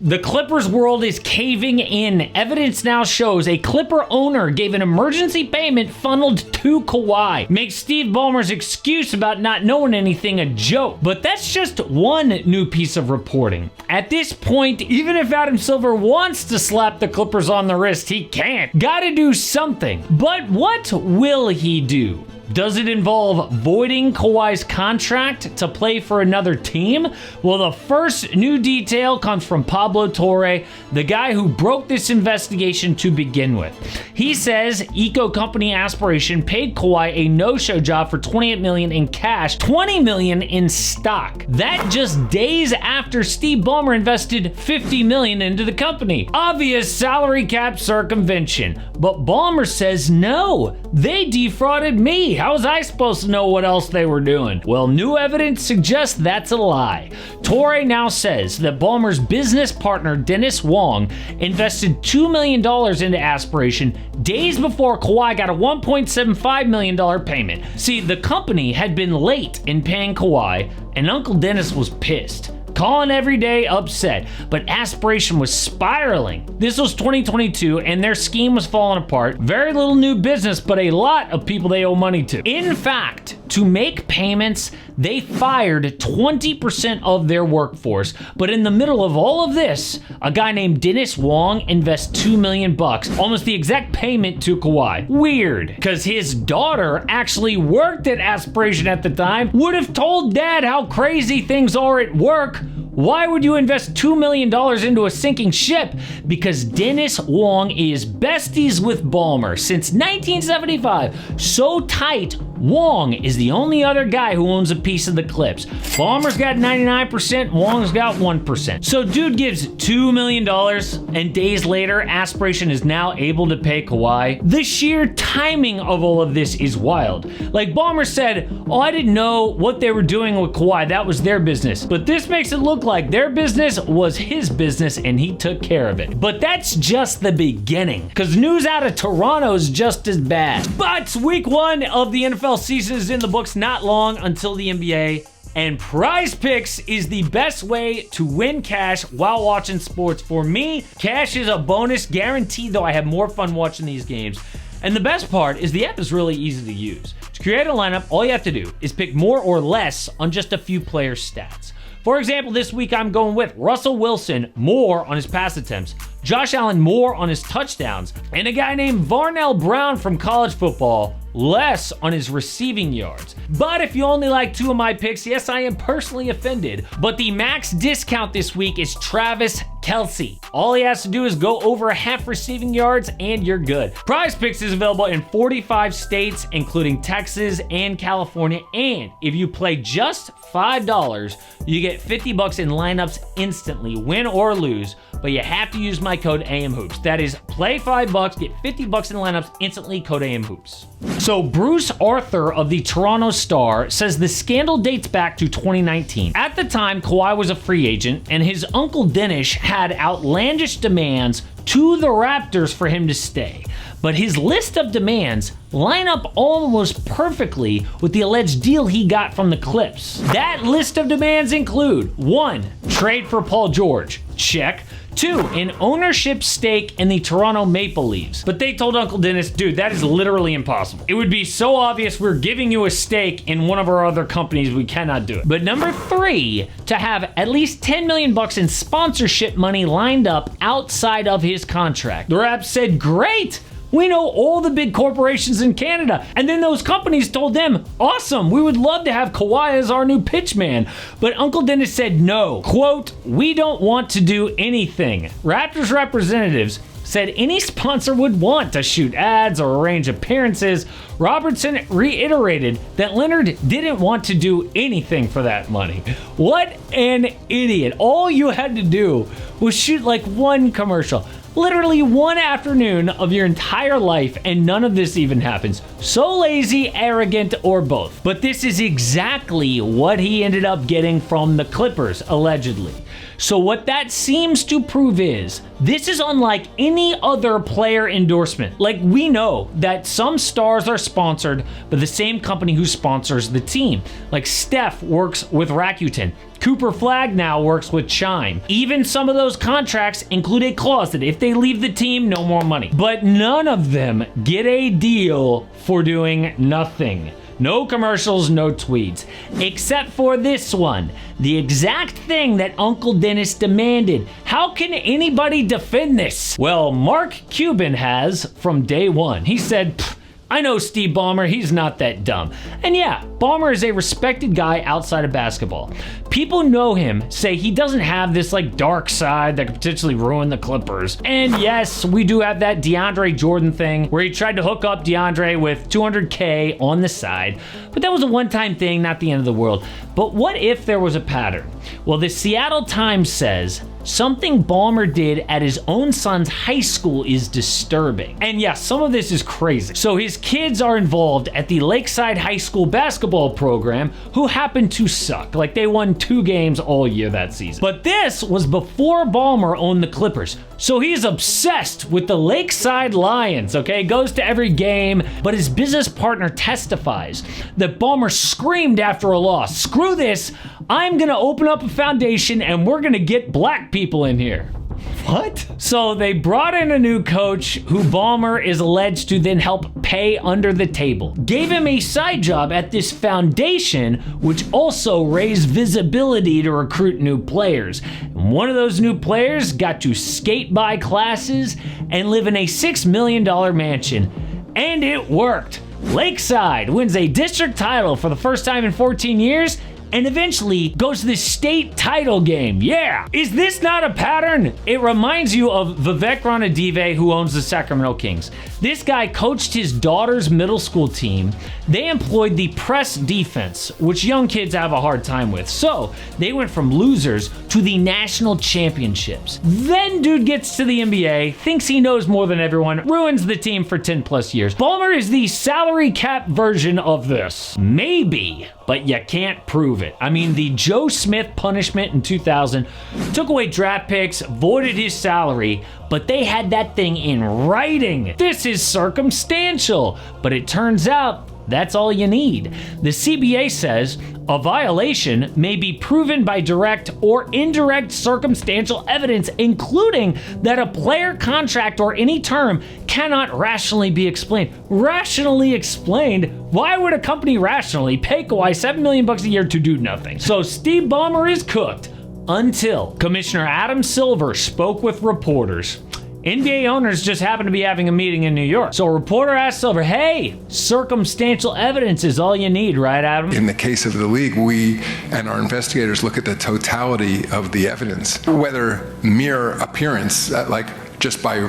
The Clippers world is caving in. Evidence now shows a Clipper owner gave an emergency payment funneled to Kawhi. Makes Steve Ballmer's excuse about not knowing anything a joke. But that's just one new piece of reporting. At this point, even if Adam Silver wants to slap the Clippers on the wrist, he can't. Gotta do something. But what will he do? Does it involve voiding Kawhi's contract to play for another team? Well, the first new detail comes from Pablo Torre, the guy who broke this investigation to begin with. He says Eco Company Aspiration paid Kawhi a no-show job for $28 million in cash, $20 million in stock. That just days after Steve Ballmer invested $50 million into the company. Obvious salary cap circumvention. But Ballmer says no, they defrauded me. How was I supposed to know what else they were doing? Well, new evidence suggests that's a lie. Torre now says that Ballmer's business partner, Dennis Wong, invested $2 million into Aspiration days before Kawhi got a $1.75 million payment. See, the company had been late in paying Kawhi, and Uncle Dennis was pissed. Calling every day upset, but Aspiration was spiraling. This was 2022 and their scheme was falling apart. Very little new business, but a lot of people they owe money to. In fact, to make payments, they fired 20% of their workforce. But in the middle of all of this, a guy named Dennis Wong invests $2 million, almost the exact payment to Kawhi. Weird, because his daughter actually worked at Aspiration at the time, would have told dad how crazy things are at work. Why would you invest $2 million into a sinking ship? Because Dennis Wong is besties with Ballmer since 1975. So tight, Wong is the only other guy who owns a piece of the Clips. Ballmer's got 99%, Wong's got 1%. So dude gives $2 million, and days later, Aspiration is now able to pay Kawhi. The sheer timing of all of this is wild. Like Ballmer said, oh, I didn't know what they were doing with Kawhi, that was their business. But this makes it look like their business was his business and he took care of it. But that's just the beginning, because news out of Toronto is just as bad. But week 1 of the NFL season is in the books, not long until the NBA. And Prize Picks is the best way to win cash while watching sports. For me, cash is a bonus guaranteed, though I have more fun watching these games. And the best part is the app is really easy to use. To create a lineup, all you have to do is pick more or less on just a few players' stats. For example, this week I'm going with Russell Wilson, more on his pass attempts, Josh Allen, more on his touchdowns, and a guy named Varnell Brown from college football, less on his receiving yards. But if you only like 2 of my picks, yes, I am personally offended, but the max discount this week is Travis Kelce. All he has to do is go over a half receiving yards and you're good. Prize Picks is available in 45 states, including Texas and California, and if you play just $5, you get $50 in lineups instantly, win or lose, but you have to use my code AMHOOPS. That is, play $5, get $50 in lineups instantly, code AMHOOPS. So Bruce Arthur of the Toronto Star says the scandal dates back to 2019. At the time, Kawhi was a free agent, and his uncle Dennis had outlandish demands to the Raptors for him to stay. But his list of demands line up almost perfectly with the alleged deal he got from the Clips. That list of demands include 1. Trade for Paul George. Check. 2. An ownership stake in the Toronto Maple Leafs. But they told Uncle Dennis, dude, that is literally impossible. It would be so obvious we're giving you a stake in one of our other companies, we cannot do it. But number 3, to have at least $10 million in sponsorship money lined up outside of his contract. The Raps said, great! We know all the big corporations in Canada. And then those companies told them, awesome, we would love to have Kawhi as our new pitch man. But Uncle Dennis said no. Quote, we don't want to do anything. Raptors representatives said any sponsor would want to shoot ads or arrange appearances. Robertson reiterated that Leonard didn't want to do anything for that money. What an idiot. All you had to do was shoot like one commercial. Literally one afternoon of your entire life, and none of this even happens. So lazy, arrogant, or both. But this is exactly what he ended up getting from the Clippers, allegedly. So what that seems to prove is, this is unlike any other player endorsement. Like, we know that some stars are sponsored by the same company who sponsors the team. Like Steph works with Rakuten. Cooper Flagg now works with Chime. Even some of those contracts include a clause that if they leave the team, no more money. But none of them get a deal for doing nothing. No commercials, no tweets. Except for this one. The exact thing that Uncle Dennis demanded. How can anybody defend this? Well, Mark Cuban has from day one. He said, I know Steve Ballmer, he's not that dumb. And yeah, Ballmer is a respected guy outside of basketball. People know him, say he doesn't have this dark side that could potentially ruin the Clippers. And yes, we do have that DeAndre Jordan thing where he tried to hook up DeAndre with $200K on the side. But that was a one-time thing, not the end of the world. But what if there was a pattern? Well, the Seattle Times says something Ballmer did at his own son's high school is disturbing. And yes, some of this is crazy. So his kids are involved at the Lakeside High School basketball program who happen to suck. They won 2 games all year that season. But this was before Ballmer owned the Clippers. So he's obsessed with the Lakeside Lions, okay? Goes to every game, but his business partner testifies that Ballmer screamed after a loss, screw this, I'm gonna open up a foundation and we're gonna get black people in here. What? So they brought in a new coach who Ballmer is alleged to then help pay under the table. Gave him a side job at this foundation, which also raised visibility to recruit new players. And one of those new players got to skate by classes and live in a $6 million mansion. And it worked. Lakeside wins a district title for the first time in 14 years and eventually goes to the state title game. Yeah! Is this not a pattern? It reminds you of Vivek Ranadive, who owns the Sacramento Kings. This guy coached his daughter's middle school team. They employed the press defense, which young kids have a hard time with. So they went from losers to the national championships. Then dude gets to the NBA, thinks he knows more than everyone, ruins the team for 10 plus years. Ballmer is the salary cap version of this. Maybe, but you can't prove it. I mean, the Joe Smith punishment in 2000 took away draft picks, voided his salary, but they had that thing in writing. This is circumstantial, but it turns out that's all you need. The CBA says a violation may be proven by direct or indirect circumstantial evidence, including that a player contract or any term cannot rationally be explained. Rationally explained? Why would a company rationally pay Kawhi $7 million a year to do nothing? So Steve Ballmer is cooked until Commissioner Adam Silver spoke with reporters. NBA owners just happened to be having a meeting in New York. So a reporter asked Silver, hey, circumstantial evidence is all you need, right, Adam? In the case of the league, we and our investigators look at the totality of the evidence, whether mere appearance, just by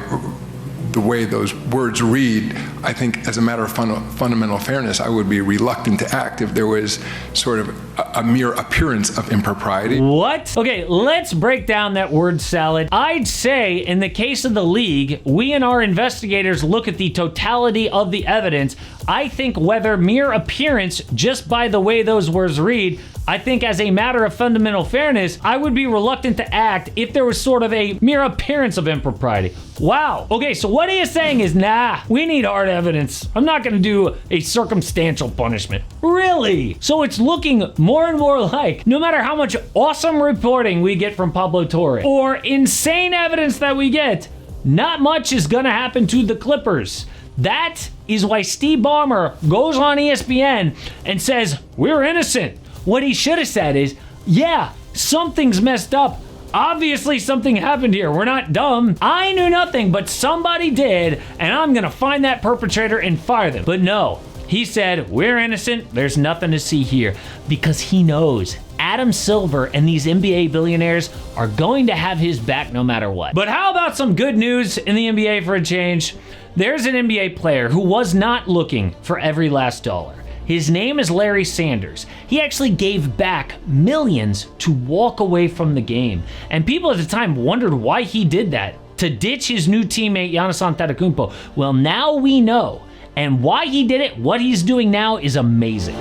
the way those words read. I think as a matter of fundamental fairness, I would be reluctant to act if there was sort of a mere appearance of impropriety. What? Okay, let's break down that word salad. I'd say in the case of the league, we and our investigators look at the totality of the evidence. I think whether mere appearance, just by the way those words read, I think as a matter of fundamental fairness, I would be reluctant to act if there was sort of a mere appearance of impropriety. Wow. Okay, so what he is saying is, nah, we need hard evidence. I'm not gonna do a circumstantial punishment. Really? So it's looking more and more like, no matter how much awesome reporting we get from Pablo Torre, or insane evidence that we get, not much is gonna happen to the Clippers. That is why Steve Ballmer goes on ESPN and says, we're innocent. What he should have said is, yeah, something's messed up. Obviously something happened here. We're not dumb. I knew nothing, but somebody did, and I'm gonna find that perpetrator and fire them. But no, he said, we're innocent. There's nothing to see here, because he knows Adam Silver and these NBA billionaires are going to have his back no matter what. But how about some good news in the NBA for a change? There's an NBA player who was not looking for every last dollar. His name is Larry Sanders. He actually gave back millions to walk away from the game. And people at the time wondered why he did that, to ditch his new teammate Giannis Antetokounmpo. Well, now we know. And why he did it, what he's doing now is amazing.